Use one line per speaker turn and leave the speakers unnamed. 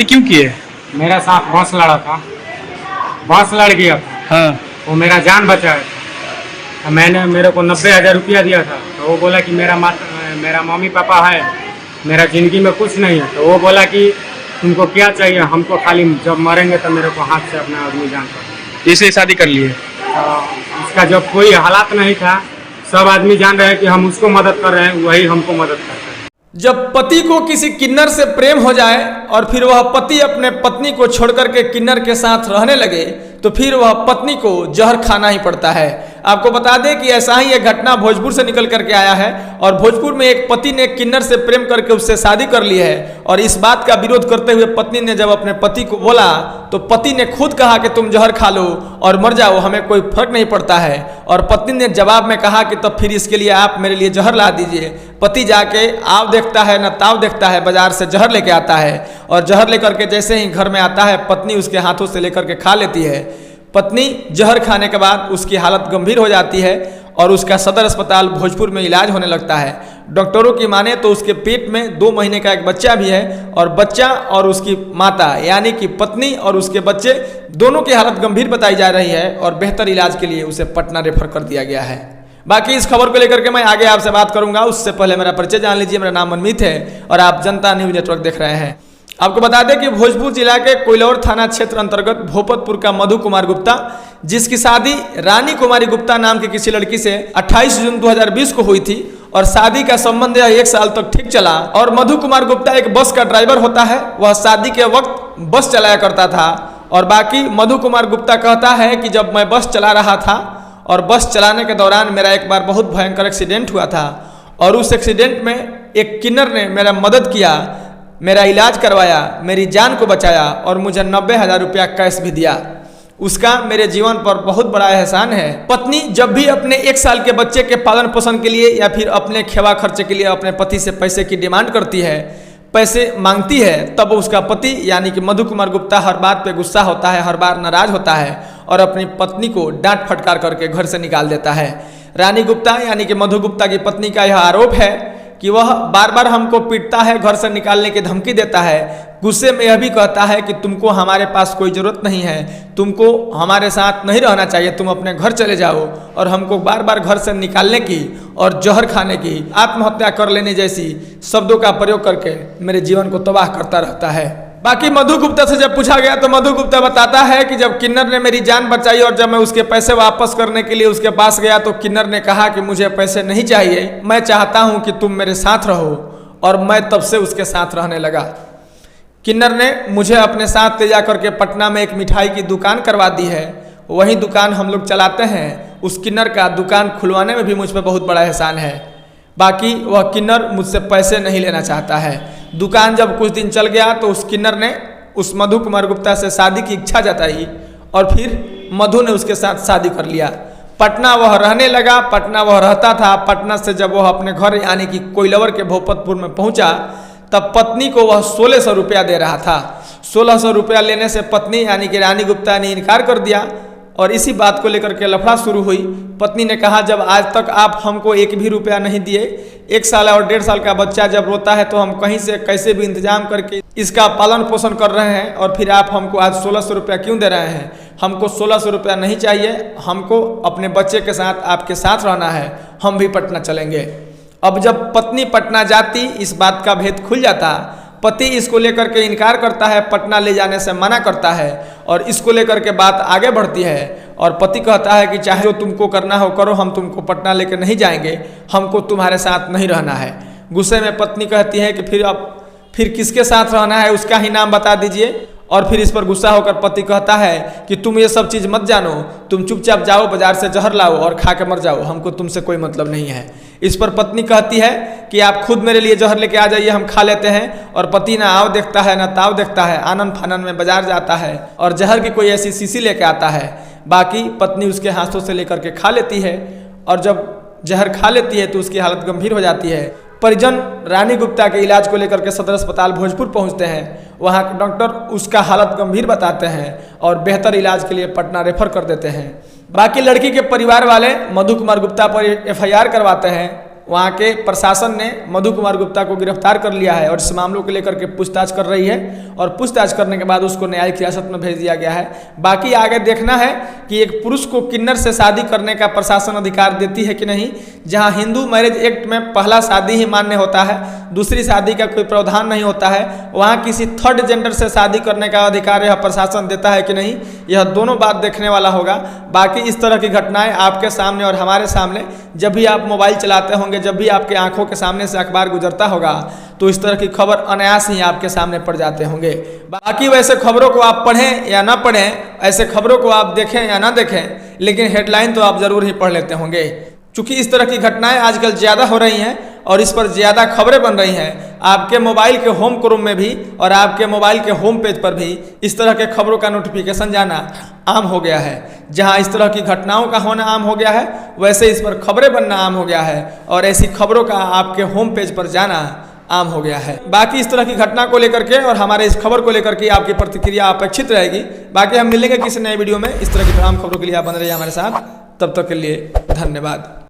क्यों किए?
मेरा साथ बस लड़ा था, बस लड़ गया था।
हाँ।
वो मेरा जान बचाया था। मैंने मेरे को 90,000 रुपया दिया था। तो वो बोला कि मेरा मम्मी पापा है, मेरा ज़िंदगी में कुछ नहीं है। तो वो बोला कि तुमको क्या चाहिए, हमको खाली जब मरेंगे तो मेरे को हाथ से अपना आदमी जान कर।
इसलिए शादी कर लिए?
इसका जब कोई हालात नहीं था, सब आदमी जान रहे हैं कि हम उसको मदद कर रहे हैं, वही हमको मदद करते हैं।
जब पति को किसी किन्नर से प्रेम हो जाए और फिर वह पति अपने पत्नी को छोड़कर के किन्नर के साथ रहने लगे तो फिर वह पत्नी को जहर खाना ही पड़ता है। आपको बता दें कि ऐसा ही एक घटना भोजपुर से निकल करके आया है और भोजपुर में एक पति ने किन्नर से प्रेम करके उससे शादी कर ली है और इस बात का विरोध करते हुए पत्नी ने जब अपने पति को बोला तो पति ने खुद कहा कि तुम जहर खा लो और मर जाओ, हमें कोई फर्क नहीं पड़ता है। और पत्नी ने जवाब में कहा कि तब फिर इसके लिए आप मेरे लिए जहर ला दीजिए। पति जाके आव देखता है न ताव देखता है, बाजार से जहर लेके आता है और जहर लेकर के जैसे ही घर में आता है पत्नी उसके हाथों से लेकर के खा लेती है। पत्नी जहर खाने के बाद उसकी हालत गंभीर हो जाती है और उसका सदर अस्पताल भोजपुर में इलाज होने लगता है। डॉक्टरों की माने तो उसके पेट में 2 महीने का एक बच्चा भी है और बच्चा और उसकी माता यानी कि पत्नी और उसके बच्चे दोनों की हालत गंभीर बताई जा रही है और बेहतर इलाज के लिए उसे पटना रेफर कर दिया गया है। बाकी इस खबर को लेकर के मैं आगे आपसे बात करूंगा, उससे पहले मेरा परिचय जान लीजिए। मेरा नाम मनमीत है और आप जनता न्यूज नेटवर्क देख रहे हैं। आपको बता दें कि भोजपुर जिला के कोइलवर थाना क्षेत्र अंतर्गत भोपतपुर का मधु कुमार गुप्ता, जिसकी शादी रानी कुमारी गुप्ता नाम की किसी लड़की से 28 जून 2020 को हुई थी और शादी का संबंध 1 साल तक ठीक चला। और मधु कुमार गुप्ता एक बस का ड्राइवर होता है, वह शादी के वक्त बस चलाया करता था। और बाकी मधु कुमार गुप्ता कहता है कि जब मैं बस चला रहा था और बस चलाने के दौरान मेरा एक बार बहुत भयंकर एक्सीडेंट हुआ था और उस एक्सीडेंट में एक किन्नर ने मेरा मदद किया, मेरा इलाज करवाया, मेरी जान को बचाया और मुझे 90,000 रुपया कैश भी दिया। उसका मेरे जीवन पर बहुत बड़ा एहसान है। पत्नी जब भी अपने 1 साल के बच्चे के पालन पोषण के लिए या फिर अपने खेवा खर्चे के लिए अपने पति से पैसे की डिमांड करती है, पैसे मांगती है, तब उसका पति यानी कि मधु कुमार गुप्ता हर बात पे गुस्सा होता है, हर बार नाराज होता है और अपनी पत्नी को डांट फटकार करके घर से निकाल देता है। रानी गुप्ता यानी कि मधु गुप्ता की पत्नी का यह आरोप है कि वह बार बार हमको पीटता है, घर से निकालने की धमकी देता है। गुस्से में यह भी कहता है कि तुमको हमारे पास कोई ज़रूरत नहीं है, तुमको हमारे साथ नहीं रहना चाहिए, तुम अपने घर चले जाओ। और हमको बार बार घर से निकालने की और जहर खाने की, आत्महत्या कर लेने जैसी शब्दों का प्रयोग करके मेरे जीवन को तबाह करता रहता है। बाकी मधु गुप्ता से जब पूछा गया तो मधु गुप्ता बताता है कि जब किन्नर ने मेरी जान बचाई और जब मैं उसके पैसे वापस करने के लिए उसके पास गया तो किन्नर ने कहा कि मुझे पैसे नहीं चाहिए, मैं चाहता हूं कि तुम मेरे साथ रहो। और मैं तब से उसके साथ रहने लगा। किन्नर ने मुझे अपने साथ ले जाकर के पटना में एक मिठाई की दुकान करवा दी है, वही दुकान हम लोग चलाते हैं। उस किन्नर का दुकान खुलवाने में भी मुझ पर बहुत बड़ा एहसान है। बाकी वह किन्नर मुझसे पैसे नहीं लेना चाहता है। दुकान जब कुछ दिन चल गया तो उस किन्नर ने उस मधु कुमार गुप्ता से शादी की इच्छा जताई और फिर मधु ने उसके साथ शादी कर लिया। पटना वह रहने लगा, पटना वह रहता था। पटना से जब वह अपने घर यानी कि कोइलवर के भोपतपुर में पहुंचा तब पत्नी को वह 1600 रुपया दे रहा था। 1600 रुपया लेने से पत्नी यानी कि रानी गुप्ता ने इनकार कर दिया और इसी बात को लेकर के लफड़ा शुरू हुई। पत्नी ने कहा जब आज तक आप हमको 1 भी रुपया नहीं दिए, 1 साल और 1.5 साल का बच्चा जब रोता है तो हम कहीं से कैसे भी इंतजाम करके इसका पालन पोषण कर रहे हैं और फिर आप हमको आज 1600 रुपया क्यों दे रहे हैं? हमको 1600 रुपया नहीं चाहिए, हमको अपने बच्चे के साथ आपके साथ रहना है, हम भी पटना चलेंगे। अब जब पत्नी पटना जाती इस बात का भेद खुल जाता। पति इसको लेकर के इनकार करता है, पटना ले जाने से मना करता है और इसको लेकर के बात आगे बढ़ती है और पति कहता है कि चाहे जो तुमको करना हो करो, हम तुमको पटना लेकर नहीं जाएंगे, हमको तुम्हारे साथ नहीं रहना है। गुस्से में पत्नी कहती है कि फिर किसके साथ रहना है, उसका ही नाम बता दीजिए। और फिर इस पर गुस्सा होकर पति कहता है कि तुम ये सब चीज़ मत जानो, तुम चुपचाप जाओ बाजार से जहर लाओ और खा के मर जाओ, हमको तुमसे कोई मतलब नहीं है। इस पर पत्नी कहती है कि आप खुद मेरे लिए जहर लेके आ जाइए, हम खा लेते हैं। और पति ना आव देखता है ना ताव देखता है, आनन फानन में बाजार जाता है और जहर की कोई ऐसी शीशी लेके आता है। बाकी पत्नी उसके हाथों से लेकर के खा लेती है और जब जहर खा लेती है तो उसकी हालत गंभीर हो जाती है। परिजन रानी गुप्ता के इलाज को लेकर के सदर अस्पताल भोजपुर पहुंचते हैं। वहां के डॉक्टर उसका हालत गंभीर बताते हैं और बेहतर इलाज के लिए पटना रेफर कर देते हैं। बाकी लड़की के परिवार वाले मधु कुमार गुप्ता पर FIR करवाते हैं वहाँ के प्रशासन ने मधु कुमार गुप्ता को गिरफ्तार कर लिया है और इस मामलों को लेकर के पूछताछ कर रही है और पूछताछ करने के बाद उसको न्यायिक हिरासत में भेज दिया गया है। बाकी आगे देखना है कि एक पुरुष को किन्नर से शादी करने का प्रशासन अधिकार देती है कि नहीं। जहाँ हिंदू मैरिज एक्ट में पहला शादी ही मान्य होता है, दूसरी शादी का कोई प्रावधान नहीं होता है, वहाँ किसी थर्ड जेंडर से शादी करने का अधिकार यह प्रशासन देता है कि नहीं, यह दोनों बात देखने वाला होगा। बाकी इस तरह की घटनाएं आपके सामने और हमारे सामने, जब भी आप मोबाइल चलाते होंगे, जब भी आपके आंखों के सामने से अखबार गुजरता होगा, तो इस तरह की खबर अनायास ही आपके सामने पड़ जाते होंगे। बाकी वैसे खबरों को आप पढ़ें या ना पढ़ें, ऐसे खबरों को आप देखें या ना देखें, लेकिन हेडलाइन तो आप जरूर ही पढ़ लेते होंगे। चूंकि इस तरह की घटनाएं आजकल ज़्यादा हो रही हैं और इस पर ज़्यादा खबरें बन रही हैं, आपके मोबाइल के होम क्रोम में भी और आपके मोबाइल के होम पेज पर भी इस तरह के खबरों का नोटिफिकेशन जाना आम हो गया है। जहां इस तरह की घटनाओं का होना आम हो गया है, वैसे इस पर खबरें बनना आम हो गया है और ऐसी खबरों का आपके होम पेज पर जाना आम हो गया है। बाकी इस तरह की घटना को लेकर के और हमारे इस खबर को लेकर के आपकी प्रतिक्रिया अपेक्षित रहेगी। बाकी हम मिलेंगे किसी नए वीडियो में। इस तरह की तमाम खबरों के लिए आप बने रहिए हमारे साथ। तब तक के लिए धन्यवाद।